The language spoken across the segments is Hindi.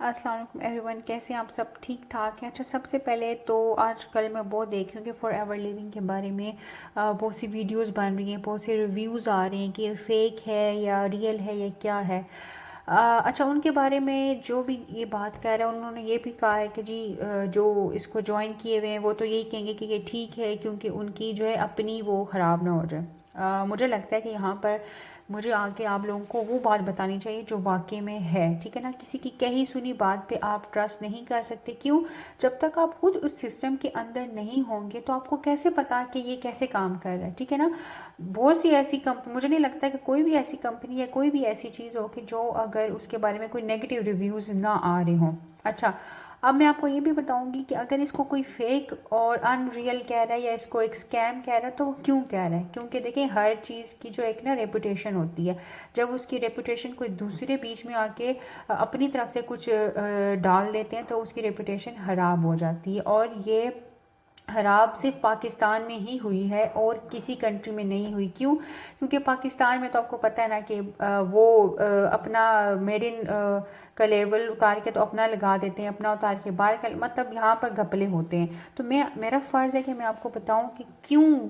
अस्सलाम वालेकुम एवरीवन, कैसे हैं आप? सब ठीक ठाक हैं? अच्छा, सबसे पहले तो आजकल मैं बहुत देख रही हूँ कि फॉर एवर लिविंग के बारे में बहुत सी वीडियोस बन रही हैं, बहुत से रिव्यूज़ आ रहे हैं कि ये फेक है या रियल है या क्या है। अच्छा, उनके बारे में जो भी ये बात कर रहे हैं उन्होंने ये भी कहा है कि जी जो इसको ज्वाइन किए हुए हैं वो तो यही कहेंगे कि ये ठीक है क्योंकि उनकी जो है अपनी वो ख़राब ना हो जाए। मुझे लगता है कि यहाँ पर मुझे आके आप लोगों को वो बात बतानी चाहिए जो वाकई में है, ठीक है ना। किसी की कही सुनी बात पे आप ट्रस्ट नहीं कर सकते। क्यों? जब तक आप खुद उस सिस्टम के अंदर नहीं होंगे तो आपको कैसे पता कि ये कैसे काम कर रहा है, ठीक है ना। बहुत सी ऐसी कंपनी, मुझे नहीं लगता कि कोई भी ऐसी कंपनी या कोई भी ऐसी चीज़ हो कि जो अगर उसके बारे में कोई नेगेटिव रिव्यूज़ ना आ रहे हों। अच्छा, अब मैं आपको ये भी बताऊंगी कि अगर इसको कोई फेक और अनरियल कह रहा है या इसको एक स्कैम कह रहा है तो वो क्यों कह रहा है। क्योंकि देखिए, हर चीज़ की जो एक ना रेपुटेशन होती है, जब उसकी रेपुटेशन कोई दूसरे बीच में आके अपनी तरफ से कुछ डाल देते हैं तो उसकी रेपुटेशन ख़राब हो जाती है। और ये खराब सिर्फ पाकिस्तान में ही हुई है और किसी कंट्री में नहीं हुई। क्यों? क्योंकि पाकिस्तान में तो आपको पता है ना कि वो अपना मेड इन का लेवल उतार के तो अपना लगा देते हैं, अपना उतार के बाहर का, मतलब यहाँ पर घपले होते हैं। तो मेरा फ़र्ज़ है कि मैं आपको बताऊँ कि क्यों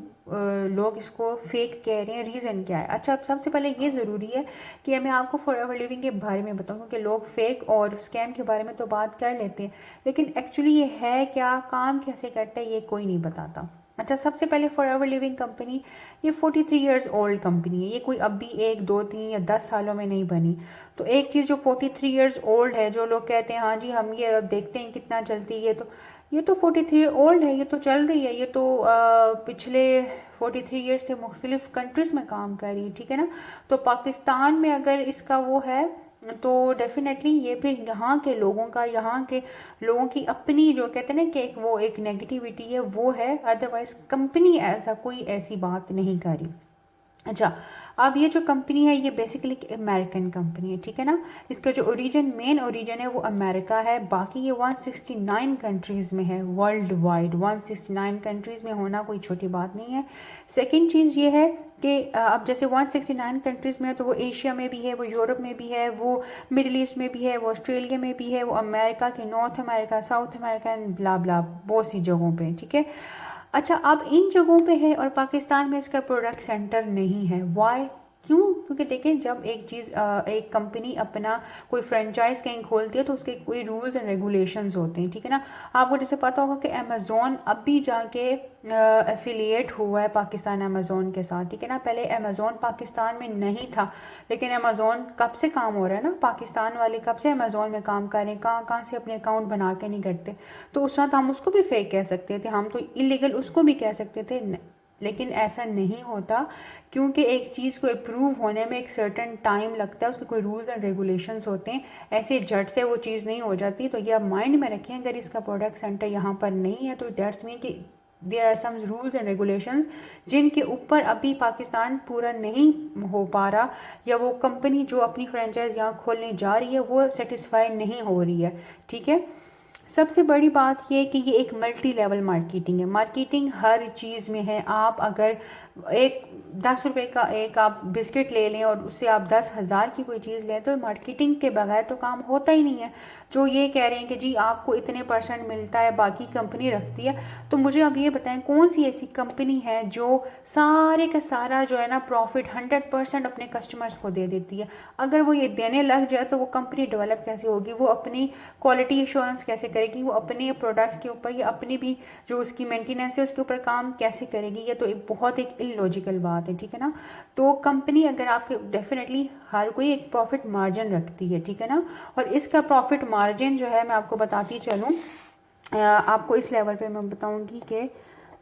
लोग इसको फेक कह रहे हैं, रीज़न क्या है। अच्छा, अब सबसे पहले ये ज़रूरी है कि मैं आपको फॉर एवर लिविंग के बारे में बताऊँ, क्योंकि लोग फेक और स्कैम के बारे में तो बात कर लेते हैं लेकिन एक्चुअली ये है क्या, काम कैसे करता है, ये कोई नहीं बताता। अच्छा, सबसे पहले फॉर एवर लिविंग कंपनी ये 43 ईयर्स ओल्ड कंपनी है। ये कोई अभी 1 2 3 या 10 सालों में नहीं बनी। तो एक चीज़ जो 43 ईयर्स ओल्ड है, जो लोग कहते हैं हाँ जी हम ये अब देखते हैं कितना चलती है, तो ये तो 43 ओल्ड है, ये तो चल रही है, ये तो पिछले 43 ईयर्स से मुख्तलिफ कंट्रीज़ में काम कर रही है, ठीक है ना। तो पाकिस्तान में अगर इसका वो है तो डेफिनेटली ये फिर यहाँ के लोगों की अपनी जो कहते हैं ना कि वो एक नेगेटिविटी है वो है, अदरवाइज कंपनी ऐसा कोई ऐसी बात नहीं कर रही। अच्छा, अब ये जो कंपनी है ये बेसिकली एक अमेरिकन कंपनी है, ठीक है ना। इसका जो मेन ओरिजिन है वो अमेरिका है। बाकी ये 169 कंट्रीज़ में है वर्ल्ड वाइड। 169 कंट्रीज़ में होना कोई छोटी बात नहीं है। सेकंड चीज़ ये है कि अब जैसे 169 कंट्रीज़ में है तो वो एशिया में भी है, वो यूरोप में भी है, वो मिडिल ईस्ट में भी है, वो ऑस्ट्रेलिया में भी है, वो अमेरिका के North America, South America and blah blah बहुत सी जगहों पे, ठीक है। अच्छा, अब इन जगहों पे है और पाकिस्तान में इसका प्रोडक्ट सेंटर नहीं है। वाई? क्यों? क्योंकि देखें, जब एक चीज़ एक कंपनी अपना कोई फ्रेंचाइज कहीं खोलती है तो उसके कोई रूल्स एंड रेगुलेशंस होते हैं, ठीक है ना। आपको जैसे पता होगा कि अमेज़ोन अभी जाके एफिलिएट हुआ है पाकिस्तान अमेज़ोन के साथ, ठीक है ना। पहले अमेज़ोन पाकिस्तान में नहीं था, लेकिन अमेज़ोन कब से काम हो रहा है ना, पाकिस्तान वाले कब से अमेज़ोन में काम कर रहे हैं, कहाँ कहाँ से अपने अकाउंट बना के नहीं करते। तो उस वक्त हम उसको भी फेक कह सकते थे, हम तो इलीगल उसको भी कह सकते थे लेकिन ऐसा नहीं होता, क्योंकि एक चीज़ को अप्रूव होने में एक सर्टेन टाइम लगता है, उसके कोई रूल्स एंड रेगुलेशंस होते हैं। ऐसे झट से वो चीज़ नहीं हो जाती। तो ये आप माइंड में रखें, अगर इसका प्रोडक्ट सेंटर यहाँ पर नहीं है तो डेट्स मीन कि there are some rules and regulations जिनके ऊपर अभी पाकिस्तान पूरा नहीं हो पा रहा, या वो कंपनी जो अपनी फ्रेंचाइज यहाँ खोलने जा रही है वो सेटिस्फाई नहीं हो रही है, ठीक है। सबसे बड़ी बात ये है कि ये एक मल्टी लेवल मार्केटिंग है। मार्केटिंग हर चीज़ में है। आप अगर एक 10 रुपए का एक आप बिस्किट ले लें और उससे आप 10,000 की कोई चीज़ लें तो मार्केटिंग के बगैर तो काम होता ही नहीं है। जो ये कह रहे हैं कि जी आपको इतने % मिलता है, बाकी कंपनी रखती है, तो मुझे अब ये बताएं कौन सी ऐसी कंपनी है जो सारे का सारा जो है ना प्रॉफिट 100% अपने कस्टमर्स को दे देती है। अगर वो ये देने लग जाए तो वो कंपनी डेवलप कैसे होगी, वो अपनी क्वालिटी एश्योरेंस कैसे करेगी, वो अपने प्रोडक्ट्स के ऊपर या अपनी भी जो उसकी मेंटेनेंस है उसके ऊपर काम कैसे करेगी। ये तो एक बहुत एक इलॉजिकल बात है, ठीक है ना। तो कंपनी अगर आपके डेफिनेटली हर कोई एक प्रॉफिट मार्जिन रखती है, ठीक है ना। और इसका प्रॉफिट मार्जिन जो है मैं आपको बताती चलूँ, आपको इस लेवल पे मैं बताऊंगी कि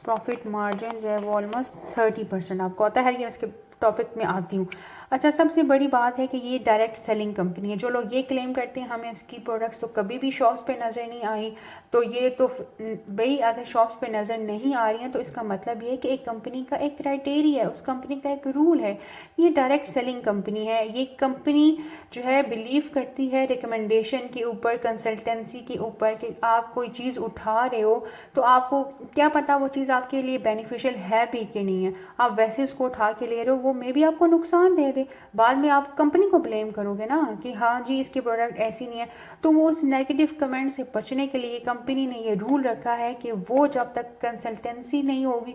प्रॉफिट मार्जिन जो है वो ऑलमोस्ट 30% आपको आता है। ये इसके टॉपिक में आती हूँ। अच्छा, सबसे बड़ी बात है कि ये डायरेक्ट सेलिंग कंपनी है। जो लोग ये क्लेम करते हैं हमें इसकी प्रोडक्ट्स तो कभी भी शॉप्स पे नज़र नहीं आई, तो ये तो भाई अगर शॉप्स पे नज़र नहीं आ रही हैं तो इसका मतलब ये है कि एक कंपनी का एक क्राइटेरिया है, उस कंपनी का एक रूल है। ये डायरेक्ट सेलिंग कंपनी है। ये कंपनी जो है बिलीव करती है रिकमेंडेशन के ऊपर, कंसल्टेंसी के ऊपर, कि आप कोई चीज़ उठा रहे हो तो आपको क्या पता वो चीज़ आपके लिए बेनिफिशियल है भी कि नहीं है। आप वैसे उसको उठा के ले रहे हो, वो मे भी आपको नुकसान दे दे। बाद में आप कंपनी को ब्लेम करोगे ना कि हाँ जी इसकी प्रोडक्ट ऐसी नहीं है। तो वो उस नेगेटिव कमेंट से बचने के लिए कंपनी ने ये रूल रखा है कि वो जब तक कंसल्टेंसी नहीं होगी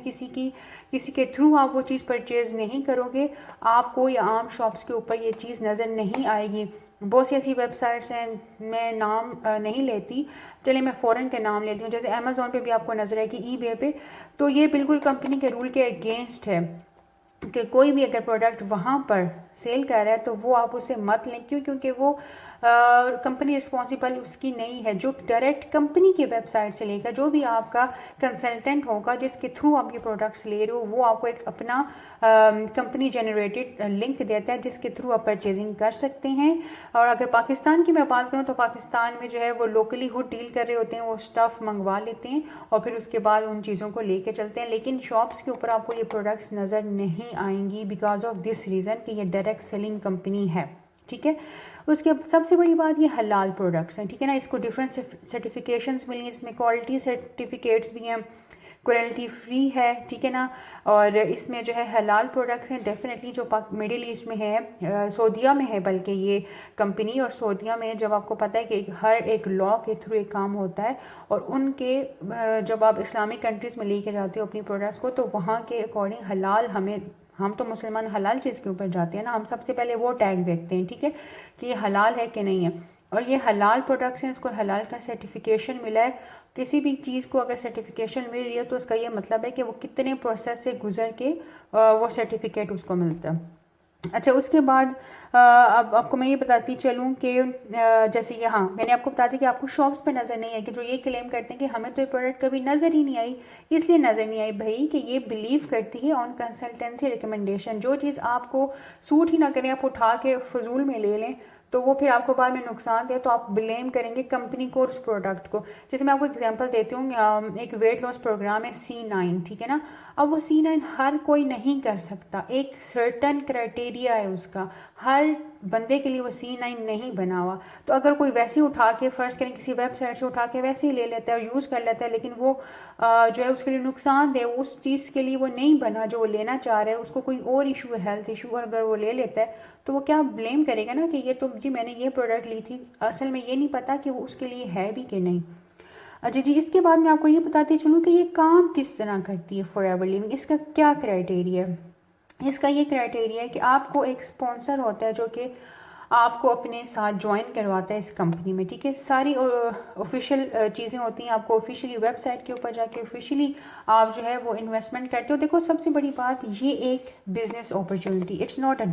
किसी के थ्रू आप वो चीज़ परचेज़ नहीं करोगे, आपको या आम शॉप्स के ऊपर ये चीज़ नज़र नहीं आएगी। बहुत सी ऐसी वेबसाइट्स हैं, मैं नाम नहीं लेती, चलिए मैं फ़ॉरेन के नाम लेती हूँ, जैसे अमेज़ोन पे भी आपको नज़र आएगी, ईबे पे। तो ये बिल्कुल कंपनी के रूल के अगेंस्ट है कि कोई भी अगर प्रोडक्ट वहाँ पर सेल कर रहा है तो वो आप उसे मत लें। क्यों? क्योंकि वो कंपनी रिस्पॉन्सिबल उसकी नहीं है। जो डायरेक्ट कंपनी की वेबसाइट से लेकर जो भी आपका कंसल्टेंट होगा जिसके थ्रू आप ये प्रोडक्ट्स ले रहे हो, वो आपको एक अपना कंपनी जनरेटेड लिंक देता है जिसके थ्रू आप परचेजिंग कर सकते हैं। और अगर पाकिस्तान की मैं बात करूँ तो पाकिस्तान में जो है वो लोकली खुद डील कर रहे होते हैं, वो स्टफ़ मंगवा लेते हैं और फिर उसके बाद उन चीज़ों को लेके चलते हैं। लेकिन शॉप्स के ऊपर आपको ये प्रोडक्ट्स नज़र नहीं आएंगी बिकॉज ऑफ दिस रीज़न कि ये डायरेक्ट सेलिंग कंपनी है। ठीक है। उसके सबसे बड़ी बात ये हलाल प्रोडक्ट्स हैं। ठीक है ना, इसको डिफरेंट सर्टिफिकेशंस मिली हैं, इसमें क्वालिटी सर्टिफिकेट्स भी हैं, क्वालिटी फ्री है। ठीक है ना, और इसमें जो है हलाल प्रोडक्ट्स हैं डेफिनेटली। जो मिडिल ईस्ट में है, सऊदीया में है बल्कि ये कंपनी, और सऊदीया में जब आपको पता है कि हर एक लॉ के थ्रू एक काम होता है और उनके जब आप इस्लामिक कंट्रीज़ में लेके जाते हो अपनी प्रोडक्ट्स को तो वहाँ के अकॉर्डिंग हलाल हम तो मुसलमान हलाल चीज़ के ऊपर जाते हैं ना, हम सबसे पहले वो टैग देखते हैं। ठीक है, कि ये हलाल है कि नहीं है। और ये हलाल प्रोडक्ट्स हैं, इसको हलाल का सर्टिफिकेशन मिला है। किसी भी चीज़ को अगर सर्टिफिकेशन मिल रही है तो उसका ये मतलब है कि वो कितने प्रोसेस से गुजर के वो सर्टिफिकेट उसको मिलता है। अच्छा, उसके बाद अब आपको मैं ये बताती चलूँ कि जैसे ये, हाँ मैंने आपको बता दी कि आपको शॉप्स पे नज़र नहीं आई, कि जो ये क्लेम करते हैं कि हमें तो ये प्रोडक्ट कभी नज़र ही नहीं आई। इसलिए नज़र नहीं आई भाई कि ये बिलीव करती है ऑन कंसल्टेंसी रिकमेंडेशन। जो चीज़ आपको सूट ही ना करें आप उठा के फजूल में ले लें तो वो फिर आपको बाद में नुकसान दे तो आप ब्लेम करेंगे कंपनी को उस प्रोडक्ट को। जैसे मैं आपको एग्जांपल देती हूँ, एक वेट लॉस प्रोग्राम है C9। ठीक है ना, अब वो C9 हर कोई नहीं कर सकता, एक सर्टन क्राइटेरिया है उसका, हर बंदे के लिए वो C9 नहीं बना हुआ। तो अगर कोई वैसे उठा के फ़र्ज़ करें किसी वेबसाइट से उठा के वैसे ही ले लेता है और यूज़ कर लेता है, लेकिन वो जो है उसके लिए नुकसान दे, उस चीज़ के लिए वो नहीं बना जो वो लेना चाह रहा है, उसको कोई और इशू है, हेल्थ इशू, और अगर वो ले लेता है तो वो क्या ब्लेम करेगा ना कि ये तो जी मैंने ये प्रोडक्ट ली थी, असल में ये नहीं पता कि वो उसके लिए है भी कि नहीं। अच्छा जी, इसके बाद मैं आपको ये बताती चलूँ कि ये काम किस तरह करती है फॉरएवर लिविंग। इसका क्या क्राइटेरिया है? इसका ये क्राइटेरिया है कि आपको एक स्पॉन्सर होता है जो कि आपको अपने साथ ज्वाइन करवाता है इस कंपनी में। ठीक है, सारी ऑफिशियल चीज़ें होती हैं, आपको ऑफिशियली वेबसाइट के ऊपर जाके ऑफिशियली आप जो है वो इन्वेस्टमेंट करते हो। देखो सबसे बड़ी बात, ये एक business opportunity, it's not a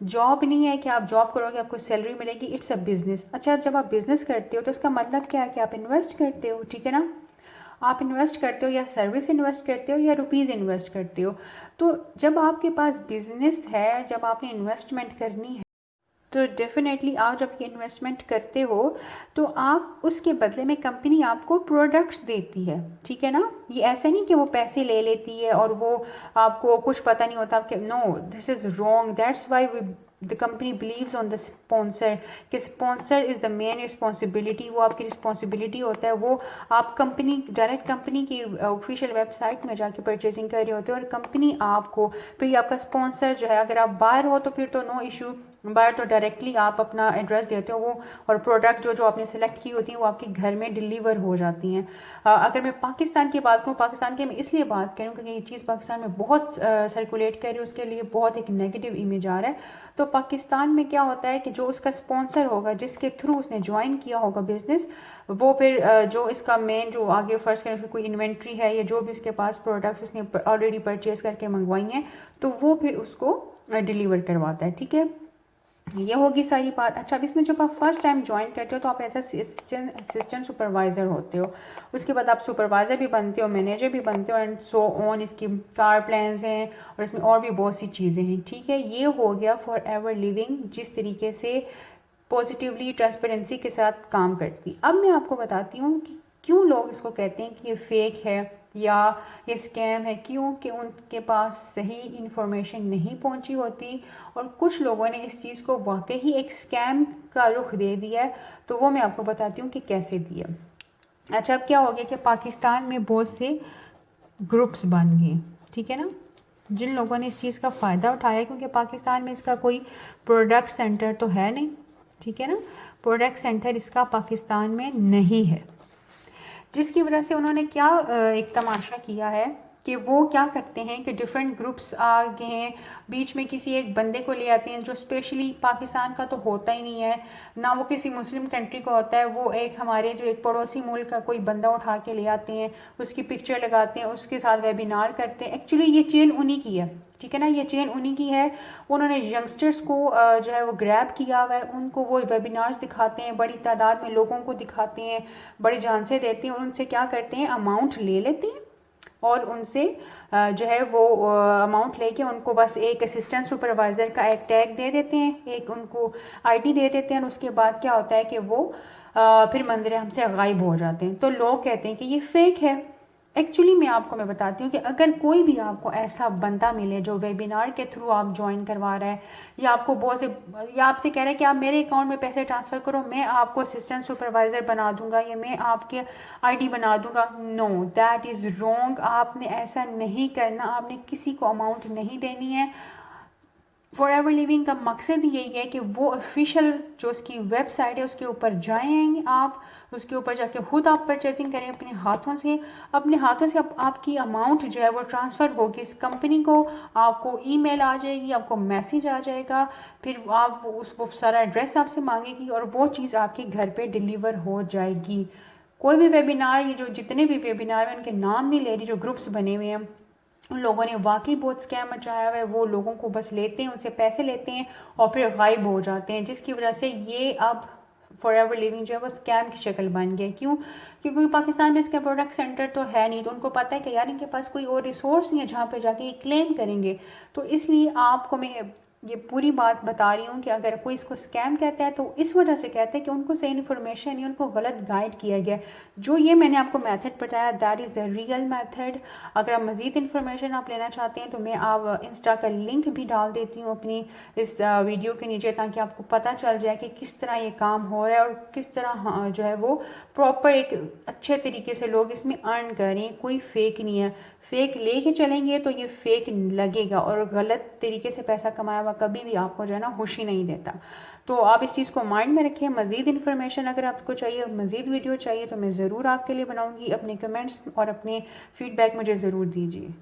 job नहीं है कि आप जॉब करोगे आपको सैलरी मिलेगी, इट्स अ बिजनेस। अच्छा, जब आप बिजनेस करते हो तो इसका मतलब क्या है कि आप इन्वेस्ट करते हो। ठीक है ना, आप इन्वेस्ट करते हो, या सर्विस इन्वेस्ट करते हो या रुपीज़ इन्वेस्ट करते हो। तो जब आपके पास बिजनेस है, जब आपने इन्वेस्टमेंट करनी है तो डेफिनेटली आप जब ये इन्वेस्टमेंट करते हो तो आप उसके बदले में कंपनी आपको प्रोडक्ट्स देती है। ठीक है ना, ये ऐसा नहीं कि वो पैसे ले लेती है और वो आपको कुछ पता नहीं होता। No, this is wrong. That's why the company believes on the sponsor, कि sponsor is the main responsibility. वो आपकी रिस्पॉन्सिबिलिटी होता है, वो आप कंपनी डायरेक्ट कंपनी की ऑफिशियल वेबसाइट में जाके परचेजिंग कर रहे होते हो और कंपनी आपको फिर आपका स्पॉन्सर जो है, अगर आप बाहर हो तो फिर तो नो इशू, बाहर तो डायरेक्टली आप अपना एड्रेस देते हो वो, और प्रोडक्ट जो आपने सेलेक्ट की होती है वो आपके घर में डिलीवर हो जाती हैं। अगर मैं पाकिस्तान की बात करूँ, पाकिस्तान की मैं इसलिए बात करूँ क्योंकि ये चीज़ पाकिस्तान में बहुत सर्कुलेट कर रही है, उसके लिए बहुत एक नेगेटिव इमेज आ रहा है। तो पाकिस्तान में क्या होता है कि जो उसका स्पॉन्सर होगा, जिसके थ्रू उसने ज्वाइन किया होगा बिजनेस, वो फिर जो इसका मेन जो आगे फर्स्ट करें उसकी कोई इन्वेंट्री है या जो भी उसके पास प्रोडक्ट्स उसने ऑलरेडी परचेज करके मंगवाई हैं तो वो फिर उसको डिलीवर करवाता है। ठीक है, ये होगी सारी बात। अच्छा, अब इसमें जब आप फर्स्ट टाइम ज्वाइन करते हो तो आप ऐसा असिस्टेंट सुपरवाइज़र होते हो, उसके बाद आप सुपरवाइज़र भी बनते हो, मैनेजर भी बनते हो, एंड सो ऑन। इसकी कार प्लान्स हैं और इसमें और भी बहुत सी चीज़ें हैं। ठीक है, ये हो गया फॉर एवर लिविंग जिस तरीके से पॉजिटिवली ट्रांसपेरेंसी के साथ काम करती। अब मैं आपको बताती हूँ कि क्यों लोग इसको कहते हैं कि ये फेक है या ये स्कैम है। क्योंकि उनके पास सही इन्फॉर्मेशन नहीं पहुंची होती और कुछ लोगों ने इस चीज़ को वाकई ही एक स्कैम का रुख दे दिया है। तो वो मैं आपको बताती हूँ कि कैसे दिया। अच्छा, अब क्या हो गया कि पाकिस्तान में बहुत से ग्रुप्स बन गए। ठीक है ना, जिन लोगों ने इस चीज़ का फ़ायदा उठाया, क्योंकि पाकिस्तान में इसका कोई प्रोडक्ट सेंटर तो है नहीं, ठीक है ना, प्रोडक्ट सेंटर इसका पाकिस्तान में नहीं है, जिसकी वजह से उन्होंने क्या एक तमाशा किया है कि वो क्या करते हैं कि डिफरेंट ग्रुप्स आ गए हैं, बीच में किसी एक बंदे को ले आते हैं जो स्पेशली पाकिस्तान का तो होता ही नहीं है ना, वो किसी मुस्लिम कंट्री का होता है, वो एक हमारे जो एक पड़ोसी मुल्क का कोई बंदा उठा के ले आते हैं, उसकी पिक्चर लगाते हैं, उसके साथ वेबिनार करते हैं। एक्चुअली ये चेन उन्हीं की है, ठीक है ना, ये चेन उन्हीं की है। उन्होंने यंगस्टर्स को जो है वो ग्रैब किया हुआ है, उनको वो वेबिनार्स दिखाते हैं, बड़ी तादाद में लोगों को दिखाते हैं, बड़ी जान से देते हैं, और उनसे क्या करते हैं, अमाउंट ले लेते हैं और उनसे जो है वो अमाउंट लेके उनको बस एक असिस्टेंट सुपरवाइज़र का एक टैग दे देते हैं, एक उनको आईडी दे देते हैं, और उसके बाद क्या होता है कि वो फिर मंजर हमसे गायब हो जाते हैं। तो लोग कहते हैं कि ये फेक है। एक्चुअली मैं बताती हूँ कि अगर कोई भी आपको ऐसा बंदा मिले जो वेबिनार के थ्रू आप ज्वाइन करवा रहा है, या आपको बहुत से या आपसे कह रहा है कि आप मेरे अकाउंट में पैसे ट्रांसफ़र करो, मैं आपको असिस्टेंट सुपरवाइज़र बना दूंगा, या मैं आपके आईडी बना दूंगा, नो, दैट इज़ रॉन्ग। आपने ऐसा नहीं करना, आपने किसी को अमाउंट नहीं देनी है। फॉर एवर लिविंग का मकसद यही है कि वो ऑफिशियल जो उसकी वेबसाइट है उसके ऊपर जाएं, आप उसके ऊपर जाके खुद आप परचेजिंग करें अपने हाथों से, आपकी अमाउंट जो है वो ट्रांसफ़र होगी इस कंपनी को, आपको ईमेल आ जाएगी, आपको मैसेज आ जाएगा, फिर आप वो सारा एड्रेस आपसे मांगेगी और वो चीज़ आपके घर पे डिलीवर हो जाएगी। कोई भी वेबिनार, ये जो जितने भी वेबिनार हैं उनके नाम नहीं ले रही, जो ग्रुप्स बने हुए हैं उन लोगों ने वाकई बहुत स्कैम मचाया हुआ है। वो लोगों को बस लेते हैं, उनसे पैसे लेते हैं और फिर गायब हो जाते हैं, जिसकी वजह से ये अब फॉर एवर लिविंग जो है वो स्कैम की शक्ल बन गया। क्यों? क्योंकि पाकिस्तान में इसका प्रोडक्ट सेंटर तो है नहीं, तो उनको पता है कि यार इनके पास कोई और रिसोर्स नहीं है जहाँ पे जाके ये क्लेम करेंगे। तो इसलिए आपको मैं ये पूरी बात बता रही हूँ कि अगर कोई इसको स्कैम कहता है तो इस वजह से कहता है कि उनको सही इन्फॉर्मेशन नहीं, उनको गलत गाइड किया गया। जो ये मैंने आपको मेथड बताया that is the real method. अगर आप मज़ीद इन्फॉर्मेशन आप लेना चाहते हैं तो मैं आप इंस्टा का लिंक भी डाल देती हूँ अपनी इस वीडियो के नीचे, ताकि आपको पता चल जाए कि किस तरह ये काम हो रहा है और किस तरह जो है वो प्रॉपर एक अच्छे तरीके से लोग इसमें अर्न करें। कोई फेक नहीं है, फेक लेके चलेंगे तो ये फेक लगेगा, और गलत तरीके से पैसा कमाया हुआ कभी भी आपको जो है ना खुशी नहीं देता। तो आप इस चीज़ को माइंड में रखें। मज़ीद इन्फॉर्मेशन अगर आपको चाहिए, मज़ीद वीडियो चाहिए, तो मैं ज़रूर आपके लिए बनाऊंगी। अपने कमेंट्स और अपने फीडबैक मुझे ज़रूर दीजिए।